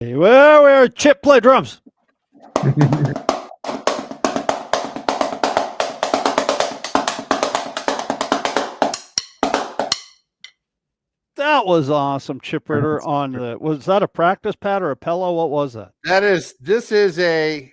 Where Chip play drums. That was awesome, Chip Ritter. On the was that a practice pad or a pillow? What was that? This is a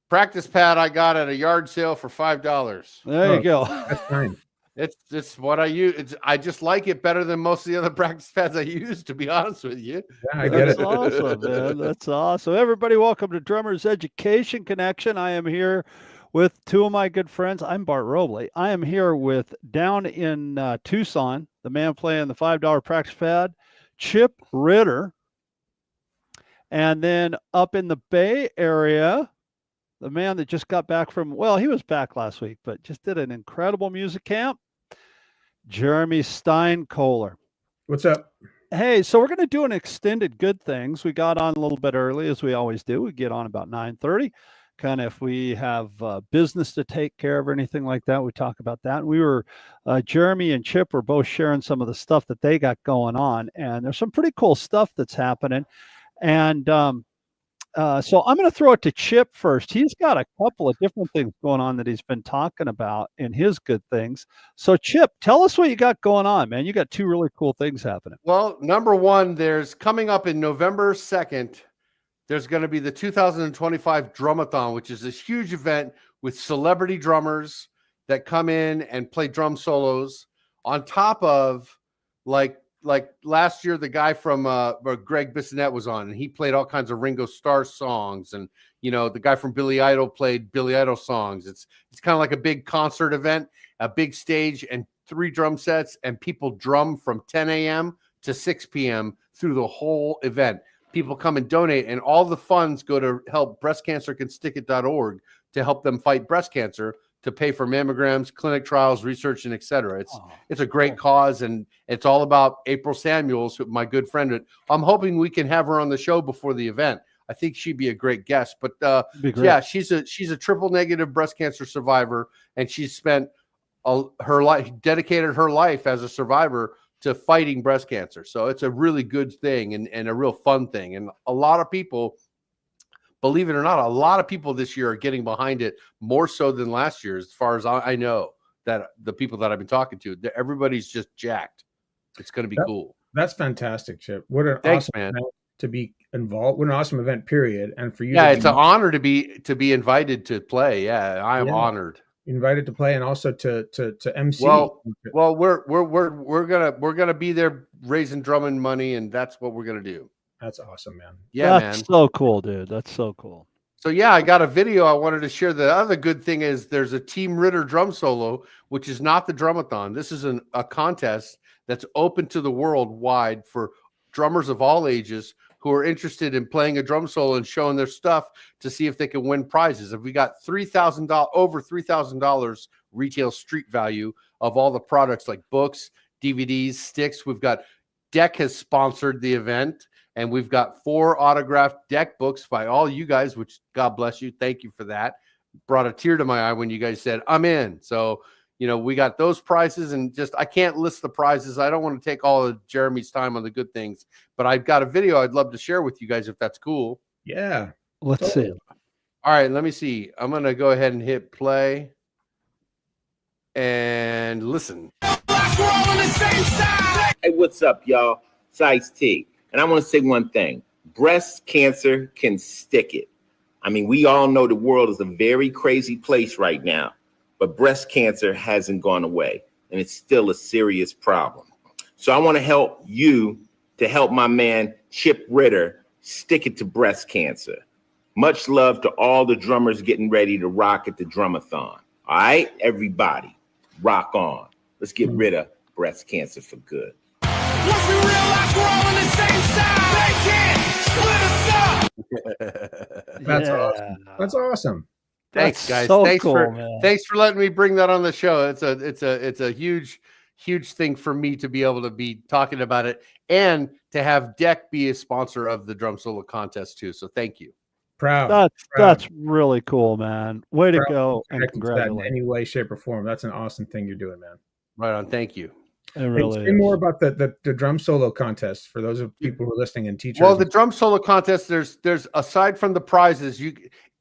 practice pad I got at a yard sale for $5. There you go. That's fine. It's what I use. I just like it better than most of the other practice pads I use, to be honest with you. Yeah, I get That's it. awesome, man. That's awesome. Everybody, welcome to Drummers Education Connection. I am here with two of my good friends. I'm Bart Robley. I am here with, down in Tucson, the man playing the $5 practice pad, Chip Ritter. And then up in the Bay Area, the man that just got back from, well, he was back last week, but just did an incredible music camp, Jeremy Steinkohler. What's up? Hey, so we're going to do an extended good things. We got on a little bit early, as we always do. We get on about 9:30. Kind of if we have business to take care of or anything like that, we talk about that. We were, Jeremy and Chip were both sharing some of the stuff that they got going on, and there's some pretty cool stuff that's happening. And so I'm going to throw it to Chip first. He's got a couple of different things going on that he's been talking about in his good things. So Chip, tell us what you got going on, man. You got two really cool things happening. Well, number one, there's coming up in November 2nd, there's going to be the 2025 Drumathon, which is this huge event with celebrity drummers that come in and play drum solos on top of like last year, the guy from Greg Bissonette was on, and he played all kinds of Ringo Starr songs, and the guy from Billy Idol played Billy Idol songs. It's kind of like a big concert event, a big stage, and 3 drum sets, and people drum from 10 a.m. to 6 p.m. through the whole event. People come and donate, and all the funds go to help breastcancercanstickit.org to help them fight breast cancer, to pay for mammograms, clinic trials, research, and et cetera. It's a great cause, and it's all about April Samuels, my good friend. I'm hoping we can have her on the show before the event. I think she'd be a great guest. But yeah, she's a triple negative breast cancer survivor, and she's spent her life, dedicated her life as a survivor to fighting breast cancer. So it's a really good thing and a real fun thing. And a lot of people, believe it or not, a lot of people this year are getting behind it more so than last year, as far as I know, that the people that I've been talking to, everybody's just jacked. It's going to be cool. That's fantastic, Chip. What an Thanks, awesome man. event to be involved. What an awesome event, period. And for you, it's an honor to be invited to play. Yeah, I am honored. Invited to play, and also to MC. Well, we're gonna be there raising drumming money, and that's what we're gonna do. That's awesome, man. Yeah, That's so cool, dude. That's so cool. So yeah, I got a video I wanted to share. The other good thing is there's a Team Ritter drum solo, which is not the Drumathon. This is a contest that's open to the world wide for drummers of all ages who are interested in playing a drum solo and showing their stuff to see if they can win prizes. If we got over $3,000 retail street value of all the products like books, DVDs, sticks. We've got Deck has sponsored the event, and we've got 4 autographed Deck books by all you guys, which God bless you. Thank you for that. Brought a tear to my eye when you guys said, I'm in. So, we got those prizes, and I can't list the prizes. I don't want to take all of Jeremy's time on the good things, but I've got a video I'd love to share with you guys if that's cool. Yeah. Let's see. All right, let me see. I'm going to go ahead and hit play and listen. Hey, what's up, y'all? It's Ice-T. And I want to say one thing. Breast cancer can stick it. I mean, we all know the world is a very crazy place right now, but breast cancer hasn't gone away, and it's still a serious problem. So I want to help you to help my man Chip Ritter stick it to breast cancer. Much love to all the drummers getting ready to rock at the Drumathon. All right, everybody, rock on. Let's get rid of breast cancer for good. Once we realize we're all on the same side, they can't split us up. That's awesome. That's awesome. Thanks, guys. So thanks cool, for man. thanks for letting me bring that on the show. It's a huge thing for me to be able to be talking about it, and to have Deck be a sponsor of the drum solo contest too. So thank you. Proud. That's really cool, man. Way to go, and Connected to that in congratulations. any way, shape, or form. That's an awesome thing you're doing, man. Right on. Thank you. It really Say more is. about the drum solo contest for those of people who are listening and teachers. Well, the drum solo contest, there's aside from the prizes,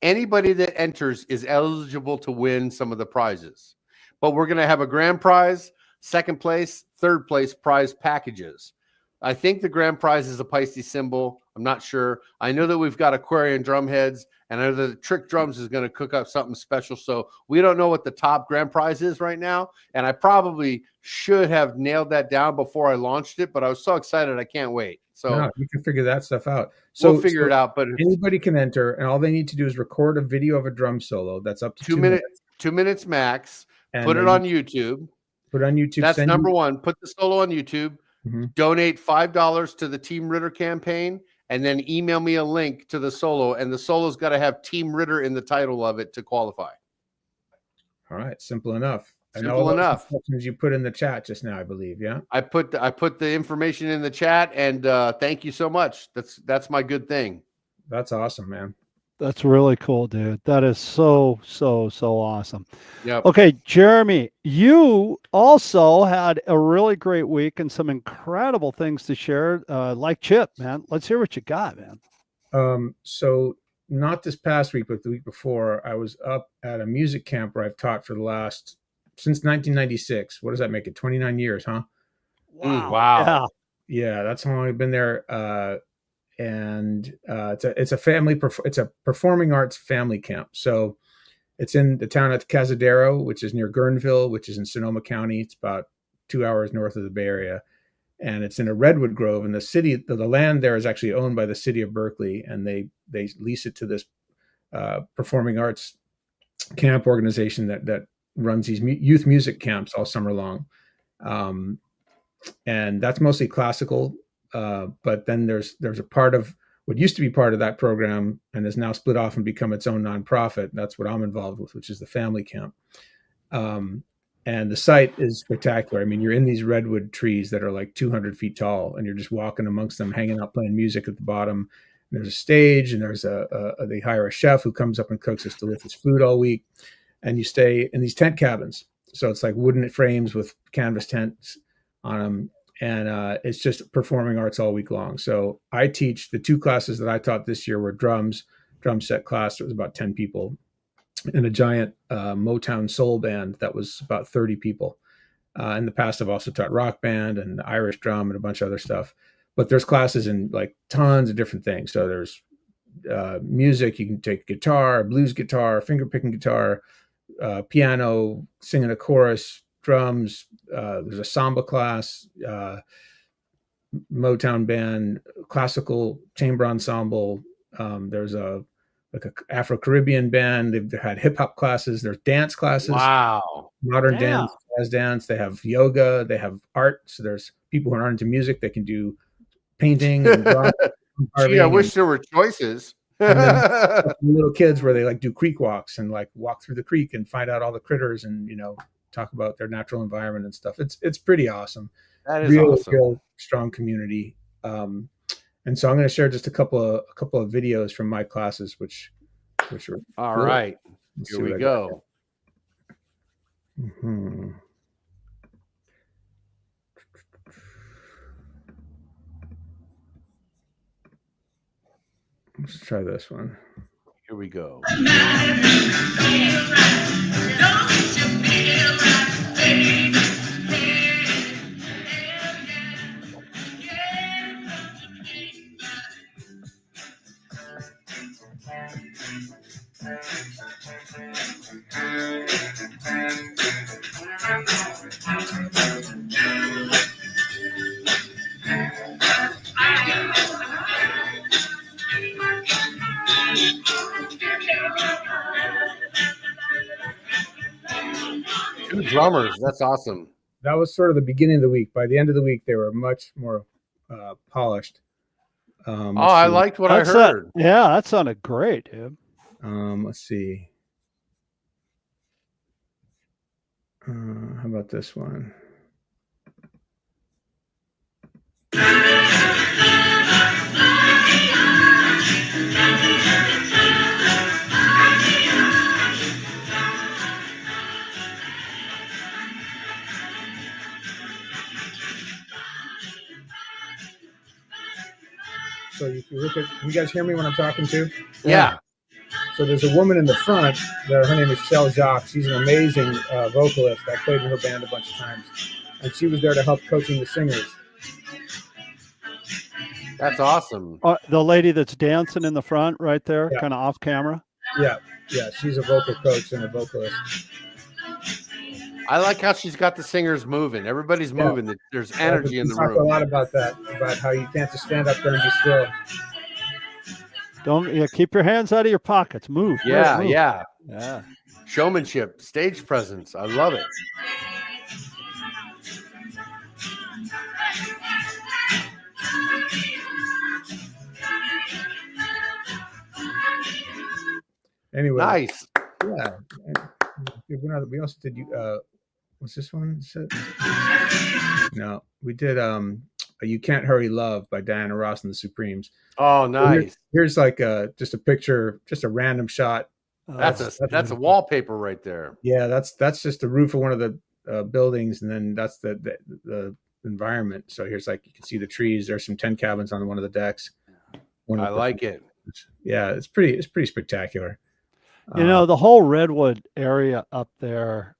anybody that enters is eligible to win some of the prizes. But we're gonna have a grand prize, second place, third place prize packages. I think the grand prize is a Pisces symbol. I'm not sure. I know that we've got Aquarian drum heads, and I know that Trick Drums is going to cook up something special. So we don't know what the top grand prize is right now. And I probably should have nailed that down before I launched it, but I was so excited. I can't wait. So No, you can figure that stuff out. So we'll figure it out. But anybody can enter, and all they need to do is record a video of a drum solo. That's up to 2 minutes, 2 minutes max. And Put it then on YouTube. Put it on YouTube. That's number one. Put the solo on YouTube. Mhm. Donate $5 to the Team Ritter campaign, and then email me a link to the solo. And the solo's got to have Team Ritter in the title of it to qualify. All right, simple enough. Simple enough. Instructions you put in the chat just now, I believe. Yeah. I put the information in the chat, and thank you so much. That's my good thing. That's awesome, man. That's really cool, dude. That is so awesome. Yep. Okay, Jeremy, you also had a really great week and some incredible things to share, like Chip, man. Let's hear what you got, man. So not this past week, but the week before, I was up at a music camp where I've taught for since 1996. What does that make it? 29 years, huh? Wow. Yeah. Yeah, that's how long I've been there. And it's a performing arts family camp. So it's in the town of Cazadero, which is near Guerneville, which is in Sonoma County. It's about 2 hours north of the Bay Area, and it's in a redwood grove. And the land there is actually owned by the city of Berkeley, and they lease it to this performing arts camp organization that runs these youth music camps all summer long. And that's mostly classical. But then there's a part of what used to be part of that program and is now split off and become its own nonprofit. That's what I'm involved with, which is the family camp. And the site is spectacular. I mean, you're in these redwood trees that are like 200 feet tall, and you're just walking amongst them, hanging out, playing music at the bottom. And there's a stage, and there's they hire a chef who comes up and cooks us delicious food all week. And you stay in these tent cabins. So it's like wooden frames with canvas tents on them. And it's just performing arts all week long. So I teach the two classes that I taught this year were drum set class. It was about 10 people, and a giant Motown soul band that was about 30 people. In the past, I've also taught rock band and Irish drum and a bunch of other stuff. But there's classes in like tons of different things. So there's music. You can take guitar, blues guitar, finger picking guitar, piano, singing a chorus, drums. There's a samba class, Motown band, classical chamber ensemble. There's a Afro-Caribbean band. They've had hip hop classes. There's dance classes. Wow. Modern Yeah. dance, jazz dance. They have yoga. They have art. So there's people who aren't into music. They can do painting and drawing. Gee, I wish there were choices. Little kids where they like do creek walks and like walk through the creek and find out all the critters and talk about their natural environment and stuff. It's pretty awesome. That is awesome. Real strong community. And so I'm going to share just a couple of videos from my classes, which are All cool. right. Let's Here see we what I go. got. Mhm. Let's try this one. Here we go. Two drummers. That's awesome. That was sort of the beginning of the week. By the end of the week, they were much more polished. I liked what I That's heard. Yeah, that sounded great, dude. Let's see. How about this one? Can you guys hear me when I'm talking to? Yeah. So there's a woman in the front. Her name is Shell Jacques. She's an amazing vocalist. I played in her band a bunch of times, and she was there to help coaching the singers. That's awesome. The lady that's dancing in the front right there, Yeah. kind of off camera. Yeah, she's a vocal coach and a vocalist. I like how she's got the singers moving. Everybody's moving. There's energy in the We talk a room. lot about that, about how you can't just stand up there and be still. Don't keep your hands out of your pockets. Move. Yeah, move. yeah. Yeah. Showmanship, stage presence. I love it. Anyway, Nice. yeah. We also did. What's this one? No, we did. You Can't Hurry Love by Diana Ross and the Supremes. Oh, nice. Here's like just a picture, just a random shot. That's a wallpaper right there. Yeah, that's just the roof of one of the buildings, and then that's the environment. So here's like you can see the trees. There's some tent cabins on one of the decks. I like it. Yeah, it's pretty spectacular. You know, the whole Redwood area up there,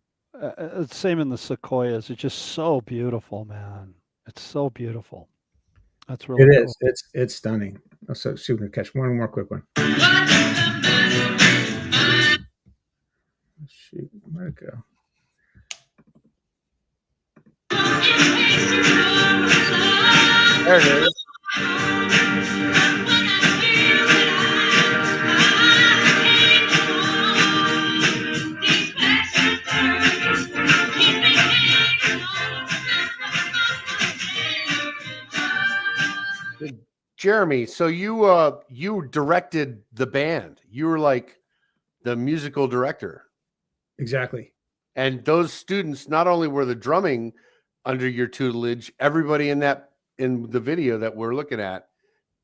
same in the Sequoias, it's just so beautiful, man. It's so beautiful. That's really It cool. is. It's stunning. So see if we can catch one more quick one. Shoot, where'd it go? There it is. Jeremy, so you directed the band. You were like the musical director. Exactly. And those students not only were the drumming under your tutelage, everybody in the video that we're looking at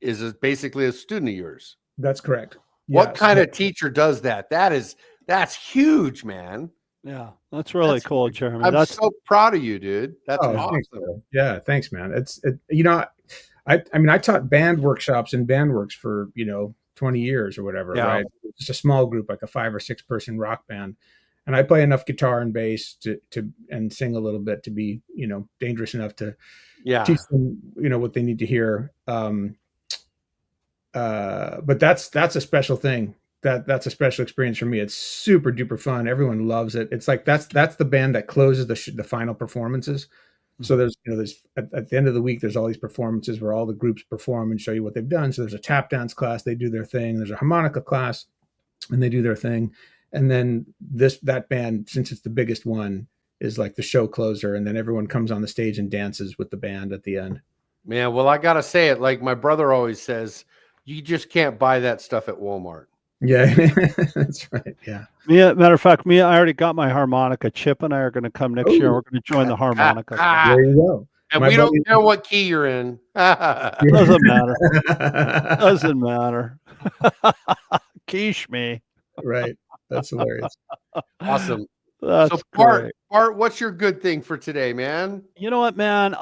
is basically a student of yours. That's correct. What kind of teacher does that? That's huge, man. Yeah, that's really cool, Jeremy. I'm That's so proud of you, dude. That's awesome. Thanks, Bill. Yeah, thanks, man. I mean, I taught band workshops in Bandworks for 20 years or whatever. Yeah. Right? Just a small group, like a 5 or 6 person rock band, and I play enough guitar and bass to and sing a little bit to be dangerous enough to teach them what they need to hear. But that's a special thing. That's a special experience for me. It's super duper fun. Everyone loves it. It's like that's the band that closes the final performances. So there's at the end of the week, there's all these performances where all the groups perform and show you what they've done. So there's a tap dance class, they do their thing. There's a harmonica class, and they do their thing. And then that band, since it's the biggest one, is like the show closer. And then everyone comes on the stage and dances with the band at the end. Man, well, I gotta say it like my brother always says, you just can't buy that stuff at Walmart. Yeah, that's right. Yeah. matter of fact, I already got my harmonica. Chip and I are going to come next year. We're going to join the harmonica. There you go. And My we don't buddy- care what key you're in. Doesn't matter. Doesn't matter. Quiche me. Right. That's hilarious. Awesome. That's So Bart, great. what's your good thing for today, man? You know what, man?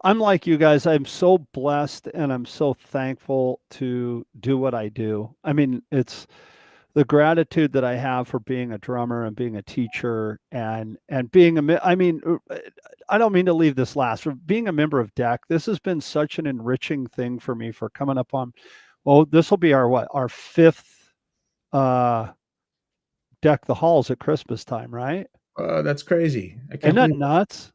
I'm like you guys. I'm so blessed and I'm so thankful to do what I do. I mean, it's the gratitude that I have for being a drummer and being a teacher and being I don't mean to leave this last, for being a member of DEC. This has been such an enriching thing for me for coming up on, this will be our 5th Deck the Halls at Christmas time, right? That's crazy. Isn't that nuts?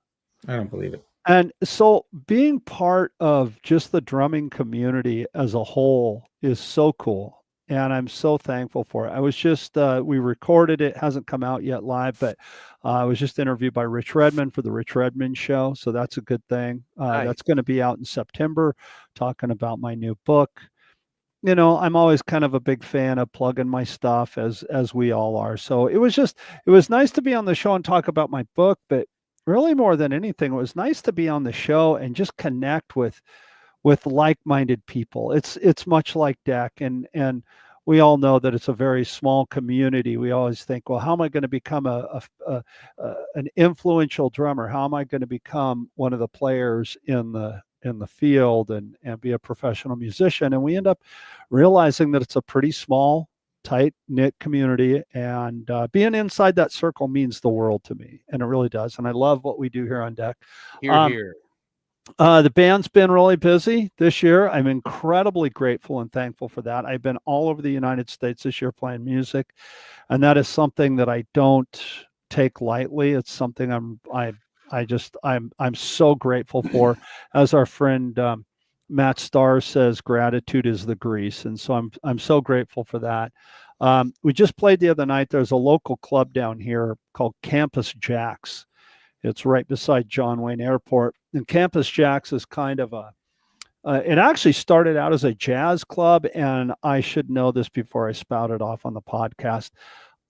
I don't believe it. And so being part of just the drumming community as a whole is so cool. And I'm so thankful for it. I was just, we recorded it, hasn't come out yet live, but I was just interviewed by Rich Redmond for the Rich Redmond Show. So that's a good thing. Nice. That's going to be out in September, talking about my new book. I'm always kind of a big fan of plugging my stuff as we all are. So it was nice to be on the show and talk about my book, but really more than anything, it was nice to be on the show and just connect with like-minded people. It's much like DEC, and we all know that it's a very small community. We always think, well, how am I going to become an influential drummer? How am I going to become one of the players in the in the field and be a professional musician. And we end up realizing that it's a pretty small, tight knit community, and being inside that circle means the world to me, and it really does. And I love what we do here on deck. Here, here. The band's been really busy this year. I'm incredibly grateful and thankful for that. I've been all over the United States this year playing music, and that is something that I don't take lightly. It's something I'm so grateful for. As our friend Matt Starr says, gratitude is the grease, and so I'm so grateful for that. We just played the other night. There's a local club down here called Campus Jacks. It's right beside John Wayne Airport. And Campus Jacks is kind of it actually started out as a jazz club. And I should know this before I spout it off on the podcast.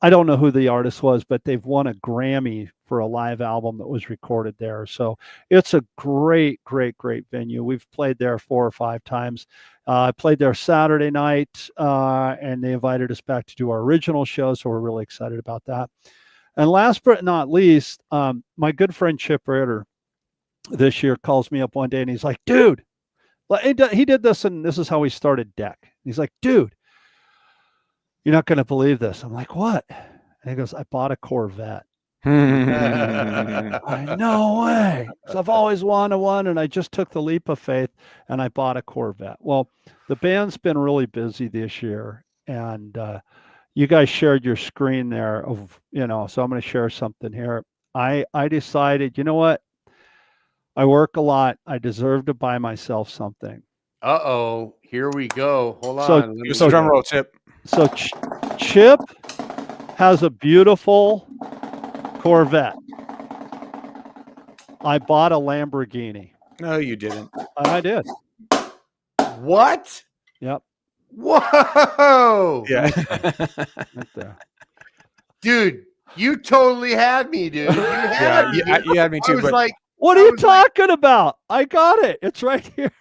I don't know who the artist was, but they've won a Grammy for a live album that was recorded there. So it's a great, great, great venue. We've played there 4 or 5 times. I played there Saturday night, and they invited us back to do our original show. So we're really excited about that. And last but not least, my good friend Chip Ritter this year calls me up one day and he's like, dude, he did this, and this is how we started Deck. He's like, dude, you're not going to believe this. I'm like, what? And he goes, I bought a Corvette. No way. 'Cause I've always wanted one, and I just took the leap of faith and I bought a Corvette. Well, the band's been really busy this year, and you guys shared your screen there of, so I'm going to share something here. I decided, you know what? I work a lot. I deserve to buy myself something. Uh-oh. Here we go. Hold So- on. Do some drum roll, Chip. So Chip has a beautiful Corvette. I bought a Lamborghini. No, you didn't. I did. What? Yep. Whoa. Yeah. Right there. Dude, you totally had me, dude. You had Yeah, me. you had me I too. was But like, What are I you was like- talking about? I got it. It's right here.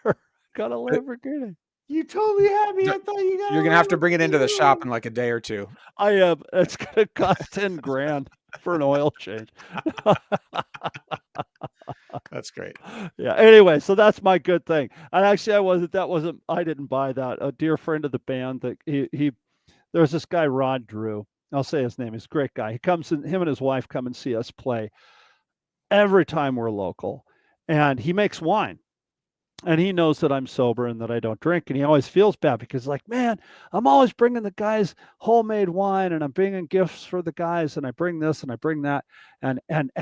Got a Lamborghini. you totally had me. I thought you got you're gonna have to bring it into the shop in like a day or two. I am. It's gonna cost 10 grand for an oil change. That's great. Yeah. Anyway, so that's my good thing. And actually, I didn't buy that. A dear friend of the band that there's this guy, Rod Drew. I'll say his name. He's a great guy. He comes in, him and his wife come and see us play every time we're local, and he makes wine. And he knows that I'm sober and that I don't drink. And he always feels bad because, like, man, I'm always bringing the guys homemade wine, and I'm bringing gifts for the guys, and I bring this and I bring that, and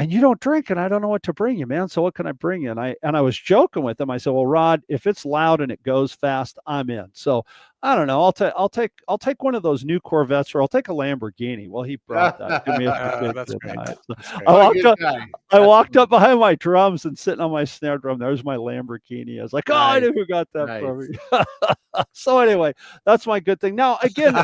you don't drink, and I don't know what to bring you, man. So what can I bring you? And I was joking with him. I said, well, Rod, if it's loud and it goes fast, I'm in. So I don't know. I'll take one of those new Corvettes, or I'll take a Lamborghini. Well, he brought that to me. That's great. Night. So That's great. I What a walked good up. guy. I walked up behind my drums and sitting on my snare drum. There's my Lamborghini. I was like, oh, I Nice. knew who got that for me. So anyway, that's my good thing. Now, again,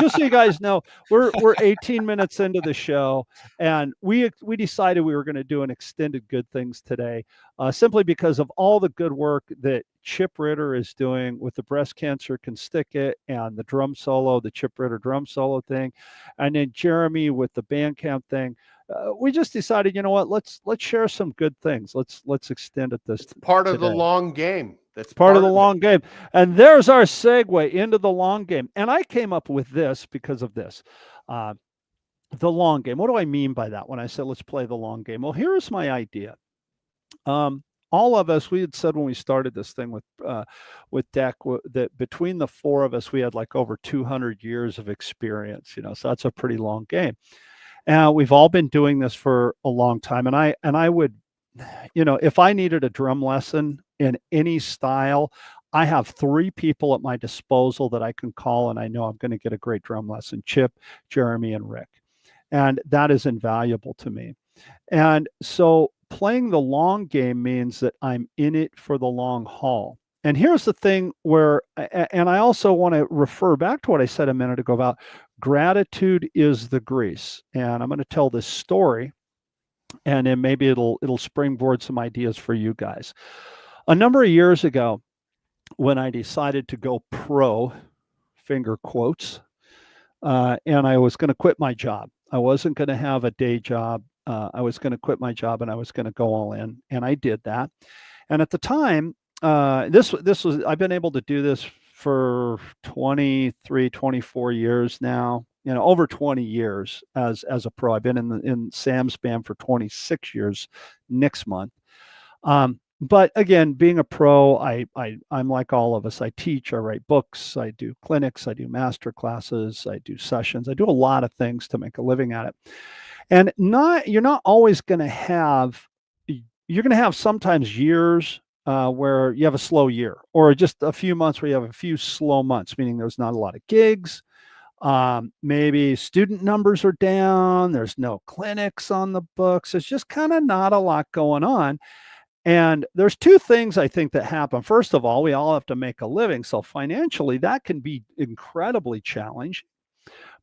just so you guys know, we're 18 minutes into the show, and we decided we were going to do an extended good things today, simply because of all the good work that Chip Ritter is doing with the Breast Cancer Can Stick It and the drum solo, the Chip Ritter drum solo thing, and then Jeremy with the Bandcamp thing. We just decided, you know what? Let's share some good things. Let's extend it this. Part of the today. long game. That's Part of the it. long game. And there's our segue into the long game. And I came up with this because of this. The long game. What do I mean by that when I said let's play the long game? Well, here's my idea. All of us, we had said when we started this thing with Deck that between the 4 of us, we had like over 200 years of experience, so that's a pretty long game. And we've all been doing this for a long time. And I would, if I needed a drum lesson in any style, I have 3 people at my disposal that I can call, and I know I'm going to get a great drum lesson: Chip, Jeremy, and Rick. And that is invaluable to me. And so playing the long game means that I'm in it for the long haul. And here's the thing and I also want to refer back to what I said a minute ago about gratitude is the grease. And I'm going to tell this story, and then maybe it'll springboard some ideas for you guys. A number of years ago, when I decided to go pro, finger quotes, and I was going to quit my job. I wasn't going to have a day job. I was going to quit my job, and I was going to go all in. And I did that. And at the time, this was I've been able to do this for 23, 24 years now. Over 20 years as a pro. I've been in Sam's band for 26 years next month. But again, being a pro, I'm like all of us. I teach, I write books, I do clinics, I do master classes, I do sessions, I do a lot of things to make a living at it. And you're not always going to have, you're going to have sometimes years where you have a slow year, or just a few months where you have a few slow months, meaning there's not a lot of gigs. Maybe student numbers are down, there's no clinics on the books. It's just kind of not a lot going on. And there's two things I think that happen. First of all, we all have to make a living. So financially, that can be incredibly challenging.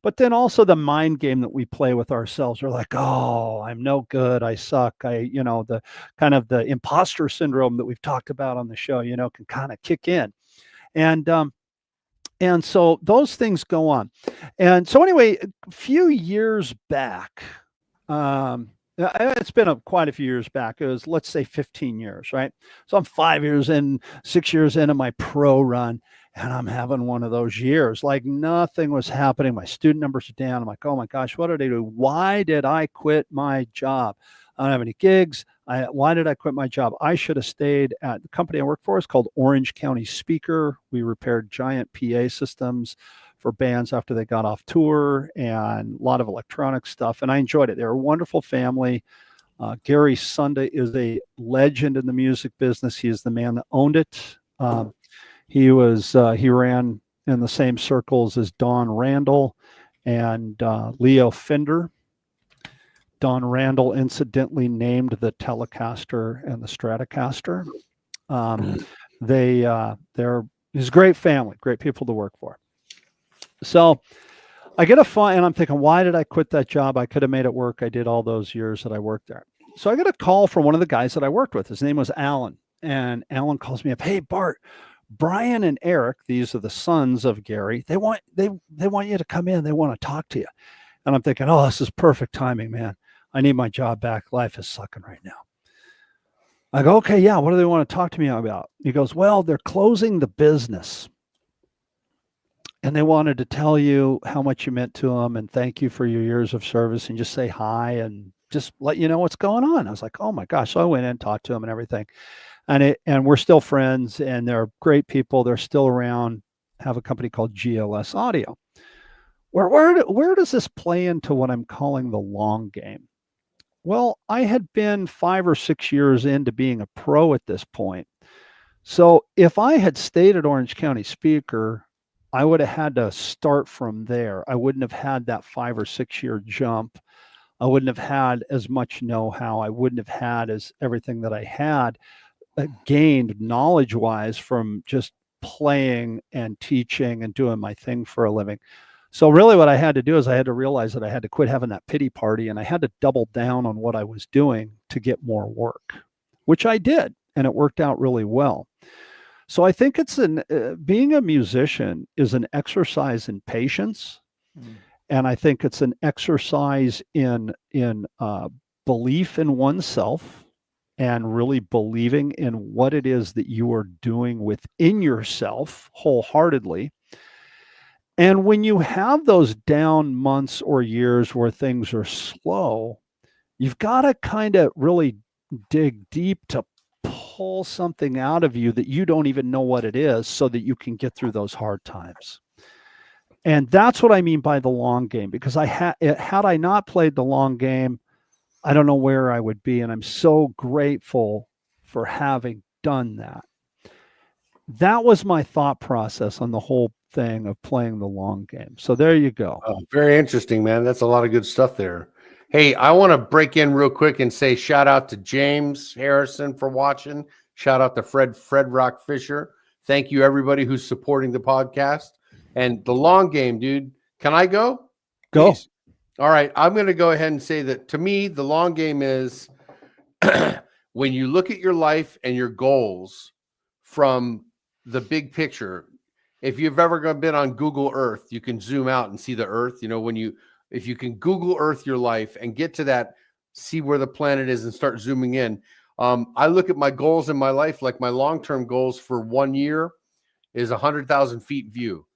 But then also the mind game that we play with ourselves. We're like, oh, I'm no good. I suck. The kind of the imposter syndrome that we've talked about on the show, can kind of kick in. And so those things go on. And so anyway, a few years back, it's been quite a few years back. It was, let's say, 15 years, right? So I'm 5 years in, 6 years into my pro run, and I'm having one of those years. Like nothing was happening. My student numbers are down. I'm like, oh my gosh, what did I do? Why did I quit my job? I don't have any gigs. Why did I quit my job? I should have stayed at the company I work for. It's called Orange County Speaker. We repaired giant PA systems for bands after they got off tour, and a lot of electronic stuff. And I enjoyed it. They're a wonderful family. Gary Sunda is a legend in the music business. He is the man that owned it. He ran in the same circles as Don Randall and Leo Fender. Don Randall incidentally named the Telecaster and the Stratocaster. He's a great family, great people to work for. So I get and I'm thinking, why did I quit that job? I could have made it work. I did all those years that I worked there. So I get a call from one of the guys that I worked with. His name was Alan. And Alan calls me up. Hey, Bart, Brian and Eric, these are the sons of Gary. They want you to come in. They want to talk to you. And I'm thinking, oh, this is perfect timing, man. I need my job back. Life is sucking right now. I go, okay, yeah. What do they want to talk to me about? He goes, well, they're closing the business. And they wanted to tell you how much you meant to them and thank you for your years of service and just say hi and just let you know what's going on. I was like, oh my gosh. So I went in and talked to them and everything. And we're still friends, and they're great people. They're still around, have a company called GLS Audio. Where does this play into what I'm calling the long game? Well, I had been 5 or 6 years into being a pro at this point. So if I had stayed at Orange County Speaker, I would have had to start from there. I wouldn't have had that 5 or 6 year jump. I wouldn't have had as much know-how. I wouldn't have had as everything that I had gained knowledge-wise from just playing and teaching and doing my thing for a living. So really what I had to do is I had to realize that I had to quit having that pity party, and I had to double down on what I was doing to get more work, which I did, and it worked out really well. So I think it's being a musician is an exercise in patience. And I think it's an exercise in belief in oneself and really believing in what it is that you are doing within yourself wholeheartedly. And when you have those down months or years where things are slow, you've got to kind of really dig deep to pull something out of you that you don't even know what it is so that you can get through those hard times. And that's what I mean by the long game, because had I not played the long game, I don't know where I would be. And I'm so grateful for having done that. That was my thought process on the whole thing of playing the long game. So there you go. Oh, very interesting, man. That's a lot of good stuff there. Hey, I want to break in real quick and say shout out to James Harrison for watching. Shout out to Fred Rock Fisher. Thank you, everybody who's supporting the podcast. And the long game, dude. Can I go? Go. Please. All right. I'm going to go ahead and say that to me, the long game is when you look at your life and your goals from the big picture. If you've ever been on Google Earth, you can zoom out and see the Earth. You know, if you can Google Earth your life and get to that, see where the planet is and start zooming in. I look at my goals in my life, like my long-term goals for 1 year is 100,000 feet view.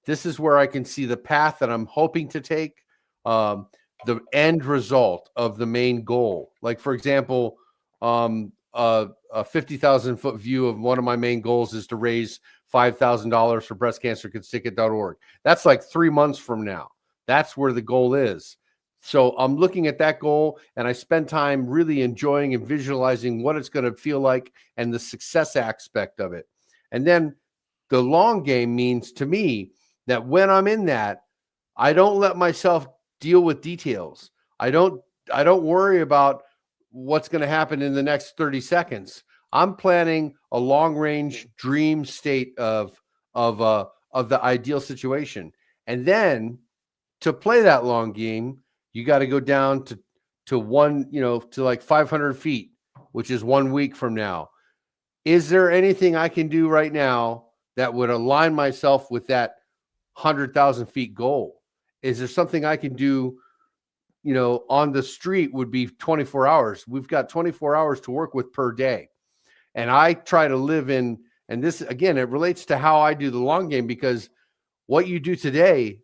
This is where I can see the path that I'm hoping to take, the end result of the main goal. Like, for example, a 50,000 foot view of one of my main goals is to raise $5,000 for breastcancercouldstickit.org. That's like 3 months from now. That's where the goal is. So I'm looking at that goal, and I spend time really enjoying and visualizing what it's going to feel like and the success aspect of it. And then the long game means to me that when I'm in that, I don't let myself deal with details. I don't worry about what's going to happen in the next 30 seconds. I'm planning a long range dream state of the ideal situation. And then to play that long game, you got to go down to like 500 feet, which is 1 week from now. Is there anything I can do right now that would align myself with that 100,000 feet goal? Is there something I can do, on the street? Would be 24 hours. We've got 24 hours to work with per day. And I try to live in, and this, again, it relates to how I do the long game, because what you do today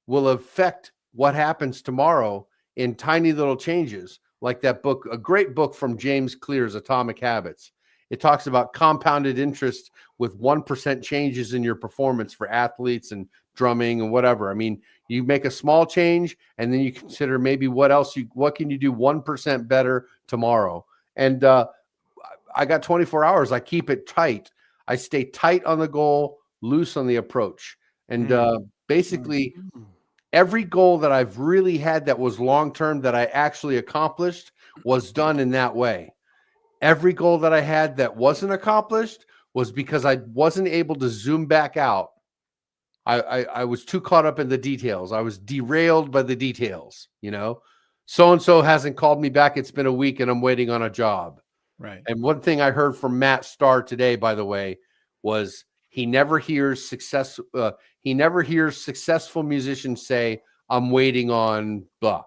will affect what happens tomorrow in tiny little changes. Like that book, a great book from James Clear's Atomic Habits. It talks about compounded interest with 1% changes in your performance for athletes and drumming and whatever. I mean, you make a small change and then you consider maybe what can you do 1% better tomorrow? And I got 24 hours. I keep it tight. I stay tight on the goal, loose on the approach. And basically every goal that I've really had that was long-term that I actually accomplished was done in that way. Every goal that I had that wasn't accomplished was because I wasn't able to zoom back out. I was too caught up in the details. I was derailed by the details. So-and-so hasn't called me back. It's been a week and I'm waiting on a job. Right. And one thing I heard from Matt Starr today, by the way, was he never hears successful musicians say, "I'm waiting on blah."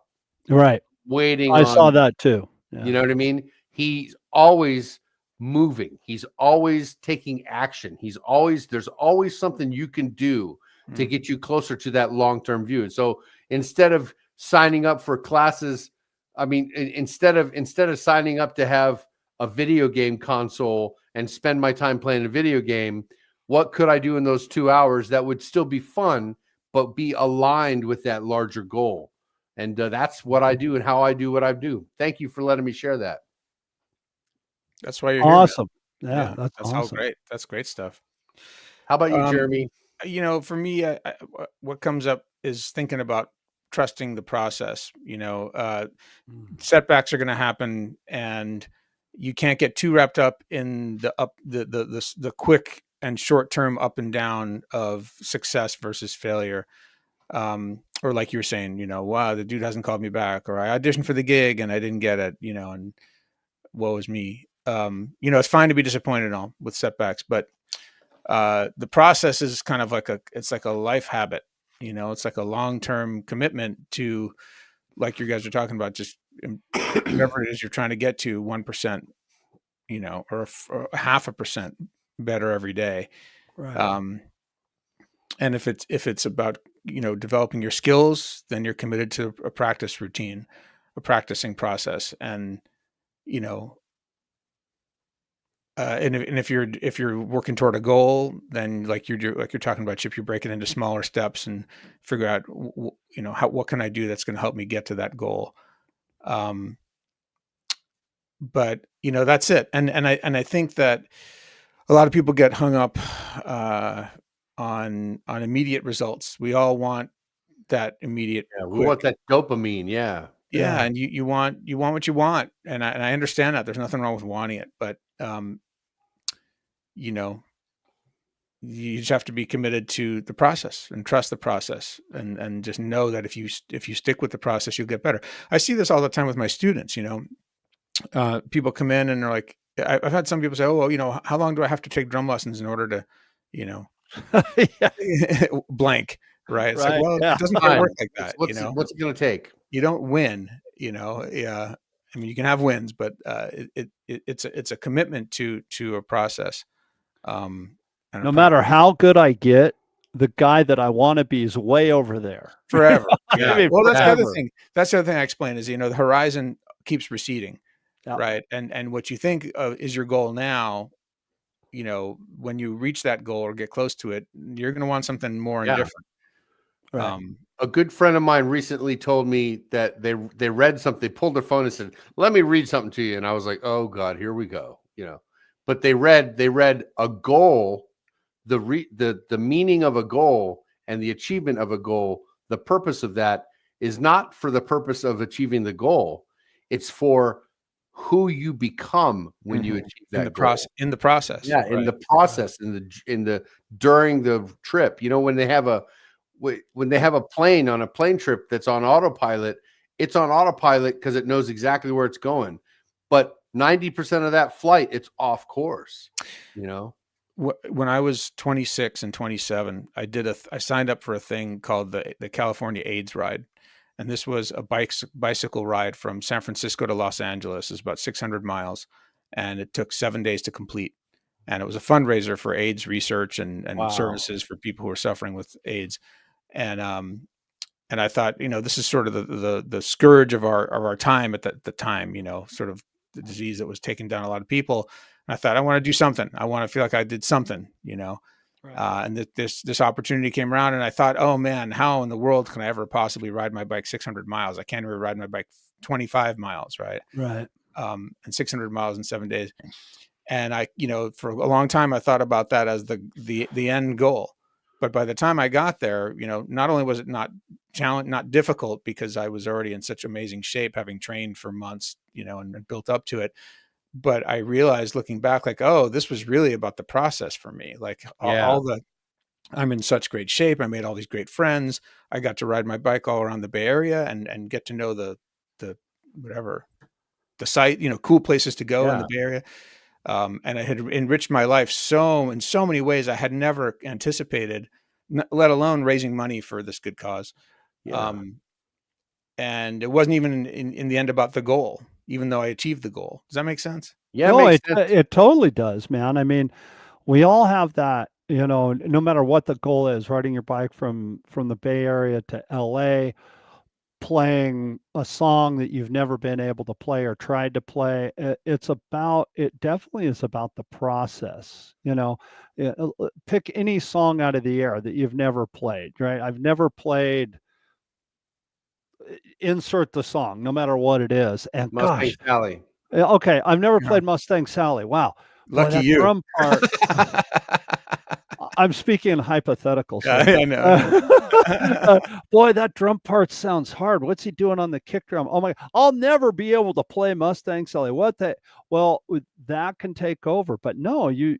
Right. Waiting. I saw that too. Yeah. You know what I mean? He's always moving. He's always taking action. There's always something you can do to get you closer to that long-term view. And so instead of signing up for classes, instead of signing up to have a video game console and spend my time playing a video game, what could I do in those 2 hours that would still be fun, but be aligned with that larger goal? And that's what I do and how I do what I do. Thank you for letting me share that. That's why you're here. Awesome. Yeah, that's all awesome. great. That's great stuff. How about you, Jeremy? For me, what comes up is thinking about trusting the process. Setbacks are going to happen, and you can't get too wrapped up in the quick and short-term up and down of success versus failure. Or like you were saying, wow, the dude hasn't called me back, or I auditioned for the gig and I didn't get it, and woe is me. It's fine to be disappointed and all with setbacks, but the process is kind of like a life habit. It's like a long-term commitment to, like you guys are talking about, just whatever it is you're trying to get to 1%, or 0.5% better every day. Right. And if it's about, developing your skills, then you're committed to a practice routine, a practicing process. And, and if you're working toward a goal, then like you're talking about, Chip, you break it into smaller steps and figure out, what can I do that's going to help me get to that goal. But that's it. And I think that a lot of people get hung up on immediate results. We all want that immediate. Yeah, we want that dopamine. Yeah. Yeah. And you want what you want. And I understand that there's nothing wrong with wanting it, but you just have to be committed to the process and trust the process, and just know that if you stick with the process, you'll get better. I see this all the time with my students. People come in and they're like, I've had some people say, "Oh, how long do I have to take drum lessons in order to, blank?" Right? It's like, well, it doesn't quite work like that. What's it going to take? You don't win, yeah. I mean, you can have wins, but it's a commitment to a process. And No matter how good I get, the guy that I want to be is way over there. forever. Yeah. I mean, Well, that's the other forever. thing. That's the other thing I explained is, the horizon keeps receding, Yeah. right? And what you think is your goal now, when you reach that goal or get close to it, you're going to want something more Yeah. and different. Right. A good friend of mine recently told me that they read something, they pulled their phone and said, "Let me read something to you." And I was like, "Oh God, here we go." But they read a goal, the meaning of a goal and the achievement of a goal. The purpose of that is not for the purpose of achieving the goal. It's for who you become when you achieve that in the goal. process. In the process. Yeah, in right. the process, in the during the trip. When they have a plane on a plane trip that's on autopilot, it's on autopilot because it knows exactly where it's going. But 90% of that flight, it's off course. When I was 26 and 27, I signed up for a thing called the California AIDS Ride. And this was a bicycle ride from San Francisco to Los Angeles. It's about 600 miles. And it took 7 days to complete. And it was a fundraiser for AIDS research and Wow. services for people who are suffering with AIDS. And I thought, this is sort of the scourge of our time at the time, sort of the disease that was taking down a lot of people. And I thought, I want to do something. I want to feel like I did something, Right. and this opportunity came around, and I thought, oh man, how in the world can I ever possibly ride my bike 600 miles? I can't even ride my bike 25 miles, right? Right. And 600 miles in 7 days. And I, for a long time, I thought about that as the end goal. But by the time I got there, not only was it not difficult because I was already in such amazing shape, having trained for months, and built up to it. But I realized looking back, like, oh, this was really about the process for me. Like I'm in such great shape. I made all these great friends. I got to ride my bike all around the Bay Area and get to know the site, cool places to go in the Bay Area. And I had enriched my life in so many ways I had never anticipated, let alone raising money for this good cause. Yeah. And it wasn't even in the end about the goal, even though I achieved the goal. Does that make sense? Yeah, No, makes sense. it totally does, man. I mean, we all have that, no matter what the goal is, riding your bike from the Bay Area to LA, playing a song that you've never been able to play or tried to play. It definitely is about the process. Pick any song out of the air that you've never played, right? I've never played, insert the song, no matter what it is. And Mustang gosh, Sally. okay, I've never Yeah. played Mustang Sally. Wow. Boy, Lucky that you. drum part, I'm speaking in hypothetical. Yeah, I know. Boy, that drum part sounds hard. What's he doing on the kick drum? Oh my! I'll never be able to play Mustang Sally. Well, that can take over. But no, you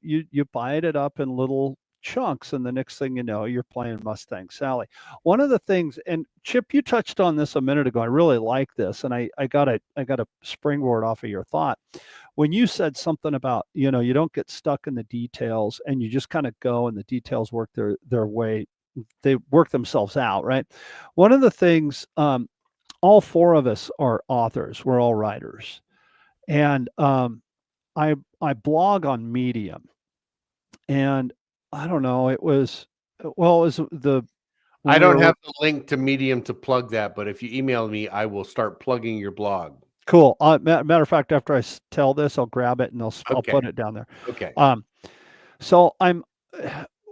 bite it up in little chunks, and the next thing you know, you're playing Mustang Sally. One of the things, and Chip, you touched on this a minute ago. I really like this, and I got a springboard off of your thought when you said something about, you don't get stuck in the details and you just kind of go and the details work their way. They work themselves out, right? One of the things, all four of us are authors. We're all writers. And I blog on Medium. And I don't know, it was the... I don't have the link to Medium to plug that, but if you email me, I will start plugging your blog. Cool. Matter of fact, after I tell this, I'll grab it and I'll Okay. put it down there. Okay. So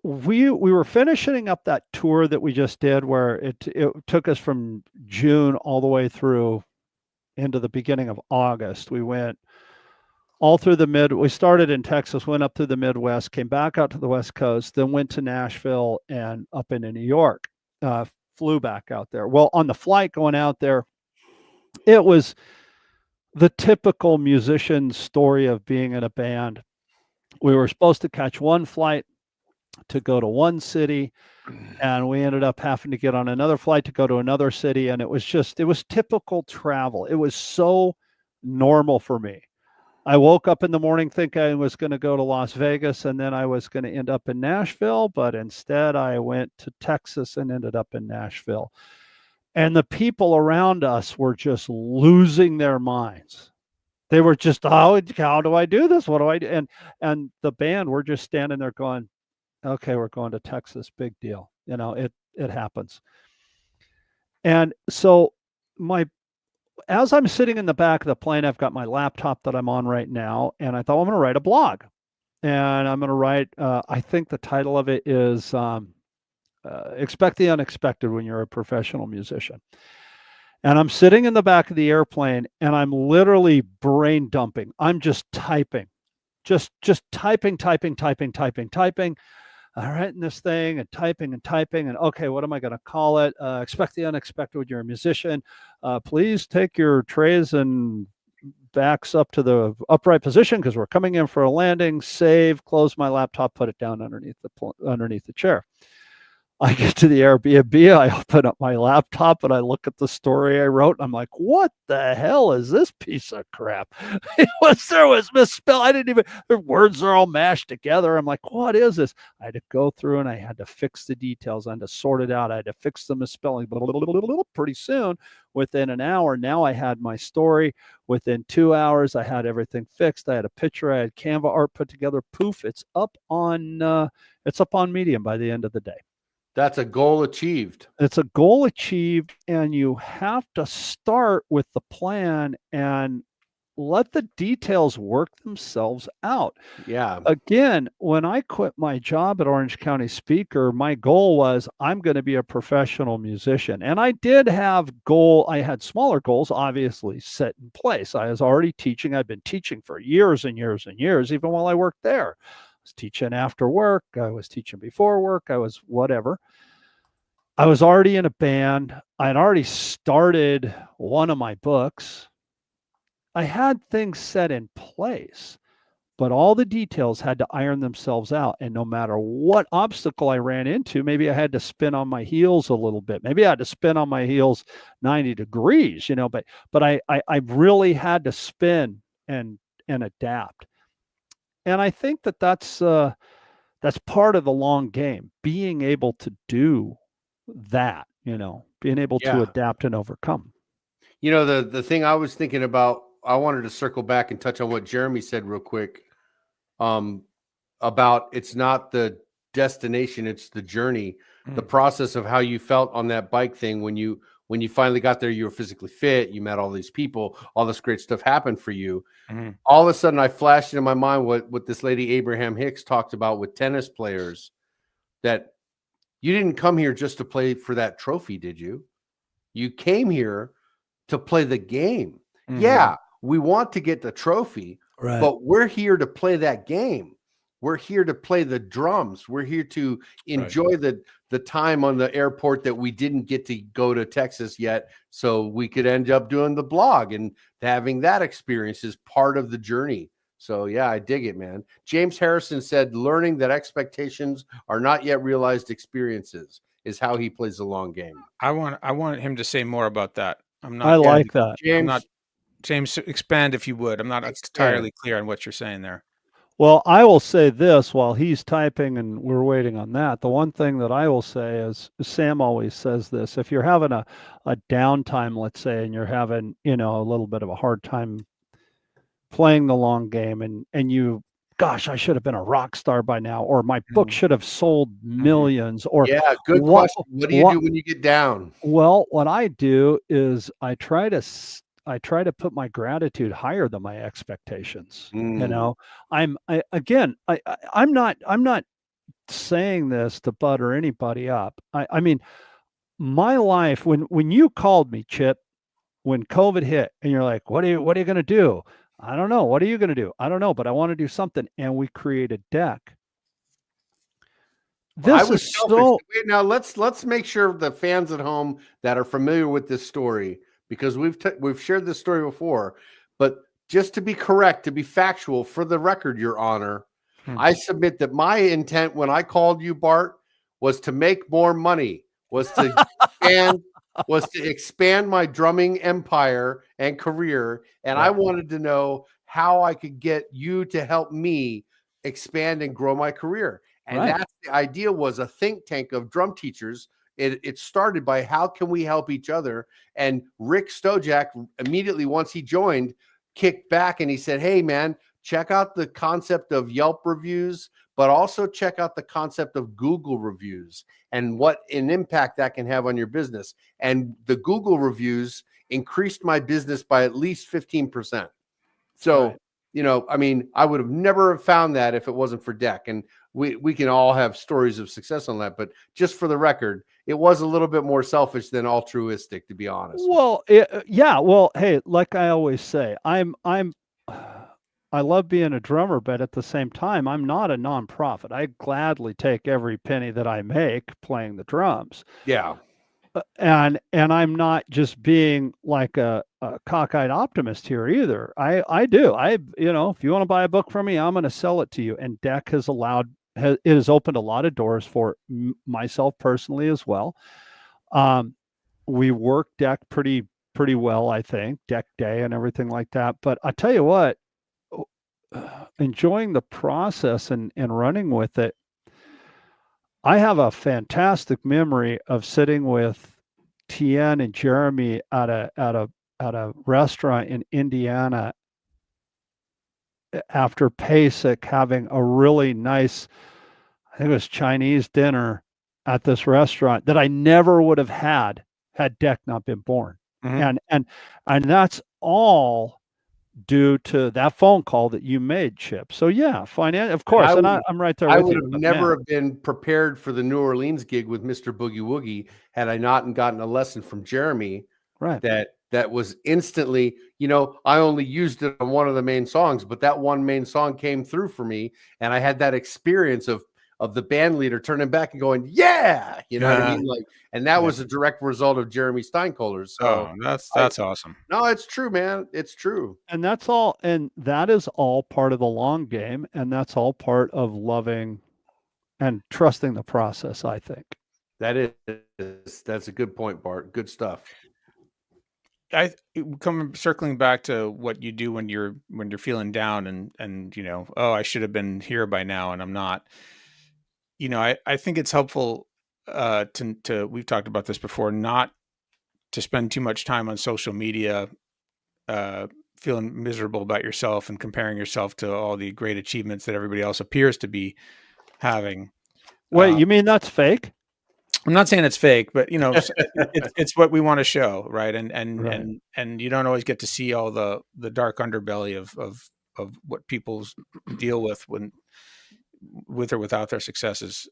we were finishing up that tour that we just did, where it took us from June all the way through into the beginning of August. We went all through we started in Texas, went up through the Midwest, came back out to the West Coast, then went to Nashville and up into New York, flew back out there. Well, on the flight going out there, it was the typical musician story of being in a band. We were supposed to catch one flight to go to one city, and we ended up having to get on another flight to go to another city. And it was typical travel. It was so normal for me. I woke up in the morning thinking I was going to go to Las Vegas, and then I was going to end up in Nashville, but instead I went to Texas and ended up in Nashville. And the people around us were just losing their minds. They were just, oh, how do I do this? What do I do? And the band were just standing there going, okay, we're going to Texas, big deal. You know, it happens. And so my as I'm sitting in the back of the plane, I've got my laptop that I'm on right now, and I thought, well, I'm going to write a blog, and I'm going to write. I think the title of it is "Expect the Unexpected When You're a Professional Musician." And I'm sitting in the back of the airplane, and I'm literally brain dumping. I'm just typing, just typing, all right, in this thing and typing and okay, what am I going to call it? Expect the unexpected when you're a musician. Please take your trays and backs up to the upright position because we're coming in for a landing. Save, close my laptop, put it down underneath the chair. I get to the Airbnb, I open up my laptop and I look at the story I wrote. I'm like, what the hell is this piece of crap? There was misspelled. I didn't even, the words are all mashed together. I'm like, what is this? I had to go through and I had to fix the details. I had to sort it out. I had to fix the misspelling. Pretty soon, within an hour, now I had my story. Within 2 hours, I had everything fixed. I had a picture. I had Canva art put together. Poof, it's up on Medium by the end of the day. That's a goal achieved. It's a goal achieved, and you have to start with the plan and let the details work themselves out. Yeah. Again, when I quit my job at Orange County Speaker, my goal was I'm going to be a professional musician. And I had smaller goals, obviously, set in place. I was already teaching. I'd been teaching for years and years and years, even while I worked there. I was teaching after work. I was teaching before work. I was whatever. I was already in a band. I'd already started one of my books. I had things set in place, but all the details had to iron themselves out. And no matter what obstacle I ran into, maybe I had to spin on my heels a little bit. Maybe I had to spin on my heels 90 degrees, but I really had to spin and adapt. And I think that's part of the long game, being able to do that, being able to adapt and overcome. The thing I was thinking about, I wanted to circle back and touch on what Jeremy said real quick, about it's not the destination, it's the journey, the process of how you felt on that bike thing. When you finally got there, you were physically fit, you met all these people, all this great stuff happened for you. All of a sudden I flashed into my mind what this lady Abraham Hicks talked about with tennis players, that you didn't come here just to play for that trophy, did you? You came here to play the game. Yeah, we want to get the trophy, right, but we're here to play that game. We're here to play the drums. We're here to enjoy the time on the airport that we didn't get to go to Texas yet, so we could end up doing the blog, and having that experience is part of the journey. So yeah, I dig it, man. James Harrison said, learning that expectations are not yet realized experiences is how he plays the long game. I want him to say more about that. I like that. James, expand if you would. I'm not entirely clear on what you're saying there. Well, I will say this while he's typing and we're waiting on that. The one thing that I will say is, Sam always says this: if you're having a downtime, let's say, and you're having, a little bit of a hard time playing the long game, and you, gosh, I should have been a rock star by now, or my book should have sold millions, or good question. What do you do when you get down? Well, what I do is I try to put my gratitude higher than my expectations. I'm not saying this to butter anybody up. I mean, my life, when you called me, Chip, when COVID hit, and you're like, what are you going to do? I don't know. What are you going to do? I don't know, but I want to do something. And we created DEC. This is so. Now let's make sure the fans at home that are familiar with this story, because we've shared this story before, but just to be correct, to be factual, for the record, Your Honor, I submit that my intent when I called you, Bart, was to make more money, was to expand my drumming empire and career, and I wanted to know how I could get you to help me expand and grow my career. And that's the idea, was a think tank of drum teachers. It started by how can we help each other? And Rick Stojak, immediately once he joined, kicked back and he said, hey man, check out the concept of Yelp reviews, but also check out the concept of Google reviews and what an impact that can have on your business. And the Google reviews increased my business by at least 15%. So, Right. you know, I mean, I would have never have found that if it wasn't for Deck. And we can all have stories of success on that. But just for the record, it was a little bit more selfish than altruistic, to be honest. Well, yeah. Well, hey, like I always say, I love being a drummer, but at the same time, I'm not a nonprofit. I gladly take every penny that I make playing the drums. Yeah. And I'm not just being like a cockeyed optimist here either. I do. You know, if you want to buy a book from me, I'm going to sell it to you. And Deck it has opened a lot of doors for myself personally as well. We work Deck pretty well, I think, Deck Day and everything like that. But I tell you what, enjoying the process and running with it. I have a fantastic memory of sitting with Tien and Jeremy at a restaurant in Indiana after PASIC, having a really nice, I think it was Chinese dinner at this restaurant that I never would have had Deck not been born. Mhm. And that's all due to that phone call that you made, Chip. So yeah, of course. I'm right there I with would you. have but never man, have been prepared for the New Orleans gig with Mr. Boogie Woogie had I not gotten a lesson from Jeremy right. that was instantly, you know, I only used it on one of the main songs, but that one main song came through for me. And I had that experience of the band leader turning back and going, yeah, you know what I mean? Like, and that was a direct result of Jeremy Steinkohler. So That's awesome. no, it's true, man. It's true. And that's all, and that is all part of the long game, and that's all part of loving and trusting the process, I think. That's a good point, Bart. Good stuff. Circling back to what you do when you're feeling down and you know, oh, I should have been here by now and I'm not. You know, I think it's helpful to we've talked about this before, not to spend too much time on social media feeling miserable about yourself and comparing yourself to all the great achievements that everybody else appears to be having. Wait, you mean that's fake? I'm not saying it's fake, but you know, it's what we want to show, right? And you don't always get to see all the dark underbelly of what people deal with with or without their successes.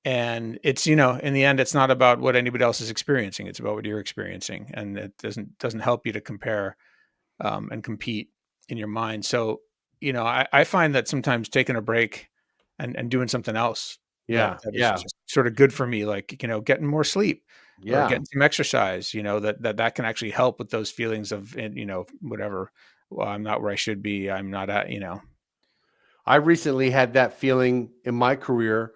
And it's, you know, in the end, it's not about what anybody else is experiencing. It's about what you're experiencing. And it doesn't help you to compare and compete in your mind. So, you know, I find that sometimes taking a break and doing something else. That is just sort of good for me. Like, you know, getting more sleep, or getting some exercise, you know, that can actually help with those feelings of, you know, whatever. Well, I'm not where I should be. I'm not at, you know. I recently had that feeling in my career.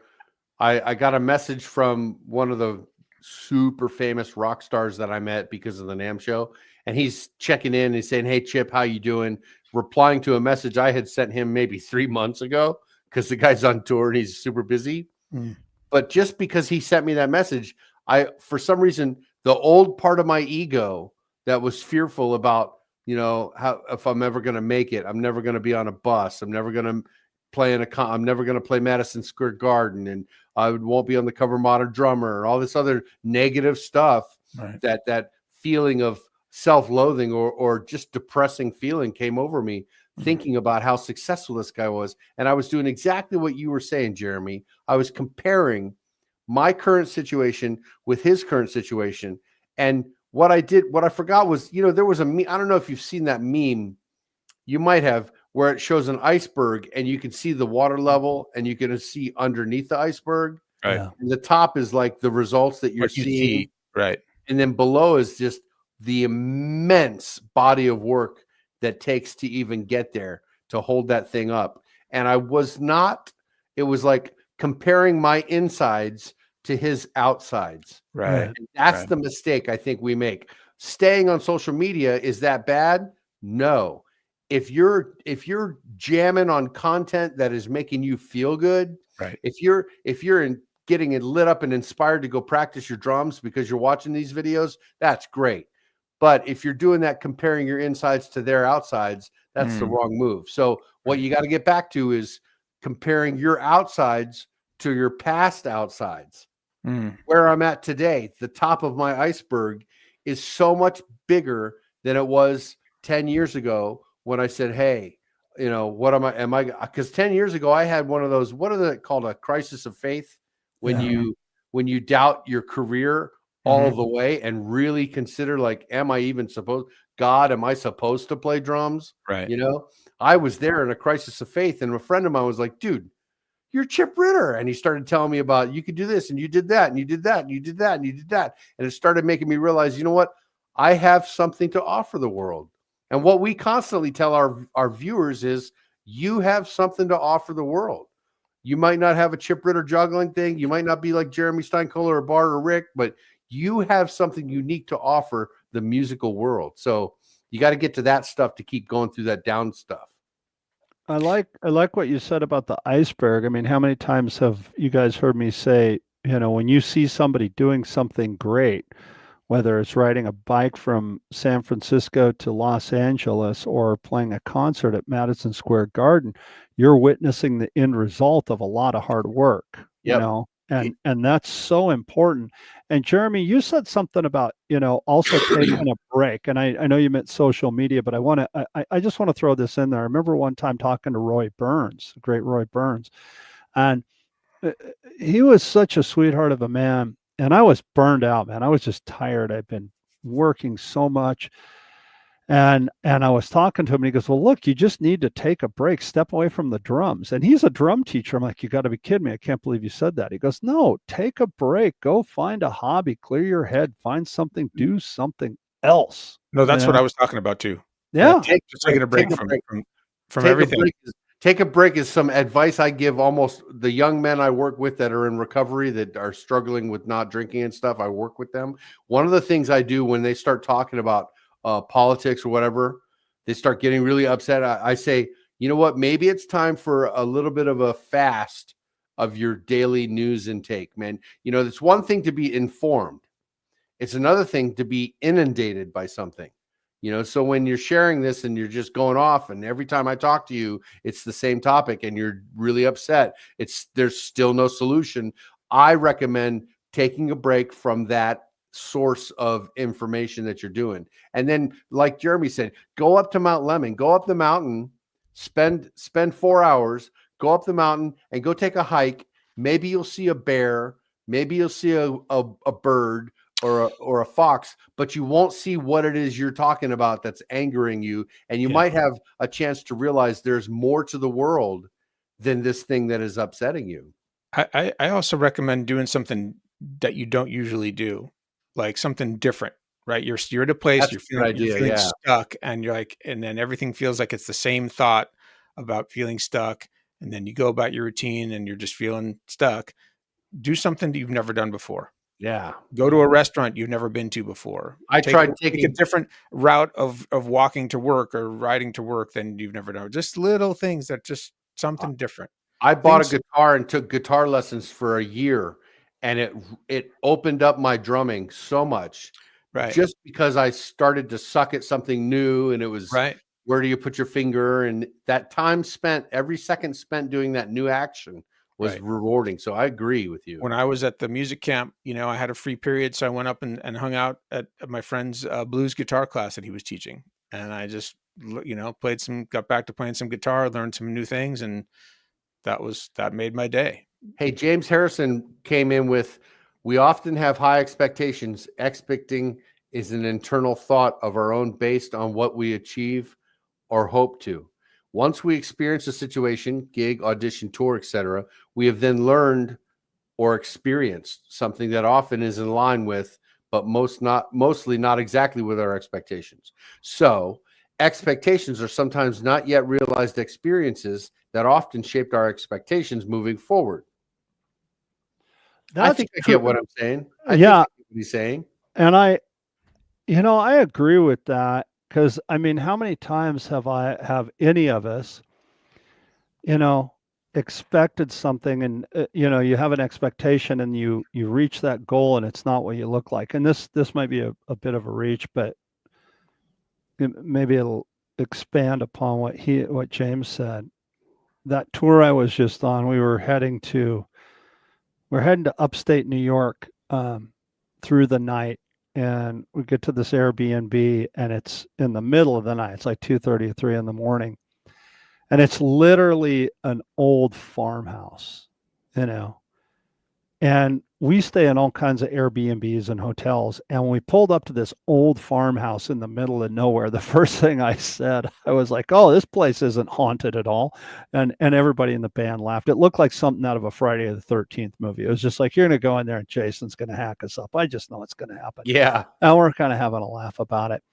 I got a message from one of the super famous rock stars that I met because of the NAMM show. And he's checking in and saying, hey, Chip, how you doing? Replying to a message I had sent him maybe 3 months ago because the guy's on tour and he's super busy. Mm. But just because he sent me that message, for some reason, the old part of my ego that was fearful about, you know, how if I'm ever going to make it, I'm never going to be on a bus. I'm never going to play I'm never going to play Madison Square Garden, and I won't be on the cover Modern Drummer, all this other negative stuff. Right. That feeling of self-loathing or just depressing feeling came over me, thinking about how successful this guy was. And I was doing exactly what you were saying, Jeremy. I was comparing my current situation with his current situation. And what I forgot was, you know, there was I don't know if you've seen that meme. You might have, where it shows an iceberg and you can see the water level and you can see underneath the iceberg. Right. And the top is like the results that you're seeing. Right. And then below is just the immense body of work that takes to even get there, to hold that thing up. And it was like comparing my insides to his outsides. Right. And that's the mistake I think we make. Staying on social media, is that bad? No. If you're jamming on content that is making you feel good, right? If you're getting it lit up and inspired to go practice your drums because you're watching these videos, that's great. But if you're doing that, comparing your insides to their outsides, that's the wrong move. So what you got to get back to is comparing your outsides to your past outsides. Where I'm at today, the top of my iceberg is so much bigger than it was 10 years ago when I said, hey, you know, what am I, because 10 years ago I had one of those, what are they called, a crisis of faith, when you doubt your career all the way and really consider, like, am I even supposed, God, am I supposed to play drums? Right. You know, I was there in a crisis of faith, and a friend of mine was like, dude, you're Chip Ritter. And he started telling me about, you could do this and you did that and you did that and you did that and you did that. And it started making me realize, you know what? I have something to offer the world. And what we constantly tell our viewers is, you have something to offer the world. You might not have a Chip Ritter juggling thing. You might not be like Jeremy Steinkohler or Bart or Rick, but you have something unique to offer the musical world. So you got to get to that stuff to keep going through that down stuff. I like what you said about the iceberg. I mean, how many times have you guys heard me say, you know, when you see somebody doing something great, whether it's riding a bike from San Francisco to Los Angeles or playing a concert at Madison Square Garden, you're witnessing the end result of a lot of hard work, you know, and that's so important. And Jeremy, you said something about, you know, also taking a break. And I know you meant social media, but I just want to throw this in there. I remember one time talking to Roy Burns, the great Roy Burns, and he was such a sweetheart of a man. And I was burned out, man. I was just tired. I've been working so much. And I was talking to him and he goes, well, look, you just need to take a break, step away from the drums. And he's a drum teacher. I'm like, you got to be kidding me. I can't believe you said that. He goes, no, take a break, go find a hobby, clear your head, find something, do something else. No, that's what I was talking about too. Yeah. Just taking a break from everything. Take a break is some advice I give almost the young men I work with that are in recovery, that are struggling with not drinking and stuff. I work with them. One of the things I do when they start talking about politics or whatever, they start getting really upset. I say, you know what? Maybe it's time for a little bit of a fast of your daily news intake, man. You know, it's one thing to be informed. It's another thing to be inundated by something. You know, so when you're sharing this and you're just going off, and every time I talk to you, it's the same topic and you're really upset, there's still no solution. I recommend taking a break from that source of information that you're doing. And then, like Jeremy said, go up to Mount Lemmon, go up the mountain, spend 4 hours, go up the mountain and go take a hike. Maybe you'll see a bear, maybe you'll see a bird or a fox, but you won't see what it is you're talking about that's angering you. And you might have a chance to realize there's more to the world than this thing that is upsetting you. I also recommend doing something that you don't usually do, like something different, right? You're at a place, you're feeling stuck, and you're like, and then everything feels like it's the same thought about feeling stuck. And then you go about your routine and you're just feeling stuck. Do something that you've never done before. Yeah. Go to a restaurant you've never been to before. Take a different route of walking to work or riding to work than you've never done. Just little things that just something different. I bought a guitar and took guitar lessons for a year, and it opened up my drumming so much. Right. Just because I started to suck at something new, and it was where do you put your finger? And that time spent, every second spent doing that new action was rewarding. So I agree with you. When I was at the music camp, you know, I had a free period. So I went up and hung out at my friend's blues guitar class that he was teaching. And I just, you know, got back to playing some guitar, learned some new things. And that made my day. Hey, James Harrison came in with, we often have high expectations. Expecting is an internal thought of our own based on what we achieve or hope to. Once we experience a situation, gig, audition, tour, etc., we have then learned or experienced something that often is in line with, but mostly not exactly with our expectations. So expectations are sometimes not yet realized experiences that often shaped our expectations moving forward. I think I get what I'm saying. I think I get what he's saying. And I agree with that. Because, I mean, how many times have any of us, you know, expected something and, you know, you have an expectation and you reach that goal and it's not what you look like. And this might be a bit of a reach, but maybe it'll expand upon what James said. That tour I was just on, we're heading to upstate New York through the night, and we get to this Airbnb, and it's in the middle of the night. It's like 2:30 or 3 in the morning, and it's literally an old farmhouse, you know. And we stay in all kinds of Airbnbs and hotels. And when we pulled up to this old farmhouse in the middle of nowhere, the first thing I said, I was like, "Oh, this place isn't haunted at all." And everybody in the band laughed. It looked like something out of a Friday the 13th movie. It was just like, you're going to go in there and Jason's going to hack us up. I just know it's going to happen. Yeah. And we're kind of having a laugh about it.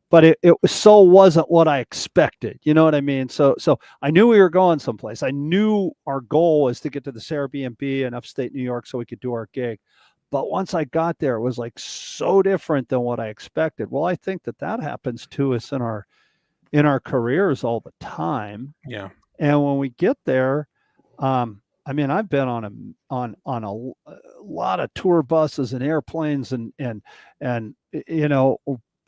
But it wasn't what I expected. You know what I mean? So I knew we were going someplace. I knew our goal was to get to this Airbnb in upstate New York so we could do our gig. But once I got there, it was like so different than what I expected. Well, I think that happens to us in our careers all the time. Yeah. And when we get there, I mean, I've been on a lot of tour buses and airplanes and you know,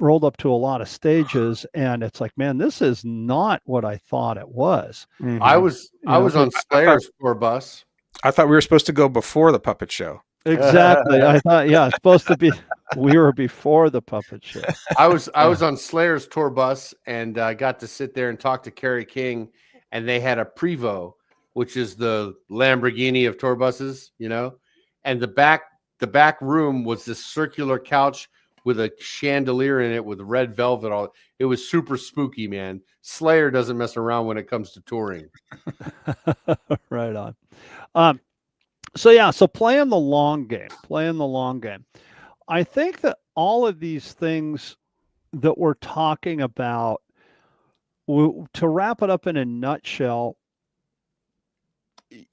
rolled up to a lot of stages, and it's like, man, this is not what I thought it was. Mhm. I was on Slayer's tour bus. I thought we were supposed to go before the puppet show. Exactly. I thought, yeah, it's supposed to be. We were before the puppet show. I was on Slayer's tour bus, and I got to sit there and talk to Kerry King, and they had a Prevost, which is the Lamborghini of tour buses, you know, and the back room was this circular couch with a chandelier in it with red velvet. All it was super spooky, man. Slayer doesn't mess around when it comes to touring. Right on. So playing the long game. I think that all of these things that we're talking about, to wrap it up in a nutshell,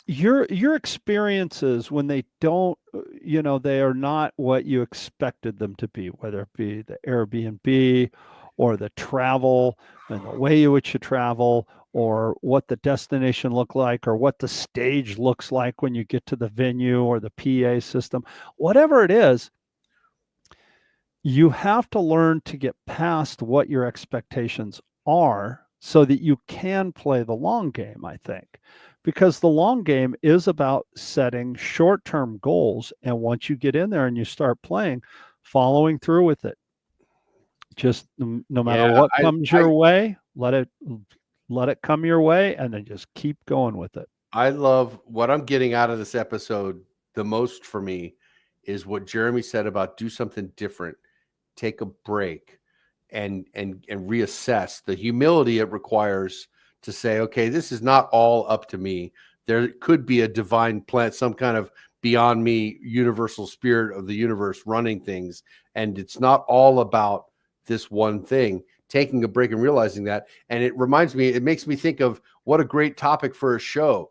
your experiences when they don't, you know, they are not what you expected them to be, whether it be the Airbnb or the travel and the way in which you travel, or what the destination looked like, or what the stage looks like when you get to the venue, or the PA system, whatever it is, you have to learn to get past what your expectations are so that you can play the long game, I think. Because the long game is about setting short-term goals. And once you get in there and you start playing, following through with it. Just no matter what comes your way, let it come your way, and then just keep going with it. I love what I'm getting out of this episode the most for me is what Jeremy said about do something different, take a break, and reassess the humility it requires to say, okay, this is not all up to me. There could be a divine plan, some kind of beyond me universal spirit of the universe running things. And it's not all about this one thing. Taking a break and realizing that. And it makes me think of what a great topic for a show,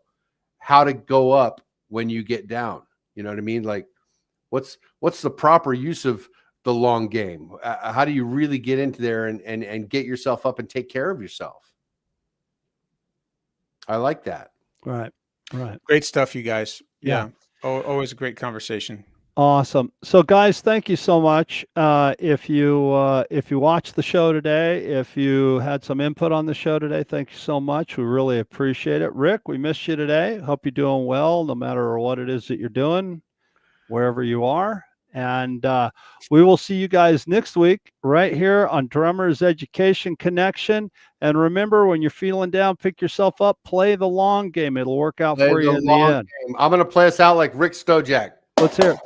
how to go up when you get down. You know what I mean? Like what's the proper use of the long game? How do you really get into there and get yourself up and take care of yourself? I like that. Right. Great stuff, you guys. Yeah. Always a great conversation. Awesome. So guys, thank you so much. If you watched the show today, if you had some input on the show today, thank you so much. We really appreciate it. Rick, we missed you today. Hope you're doing well, no matter what it is that you're doing, wherever you are. And we will see you guys next week right here on Drummers Education Connection. And remember, when you're feeling down, pick yourself up, play the long game. It'll work out for you in the end. I'm going to play us out like Rick Stojak. Let's hear it.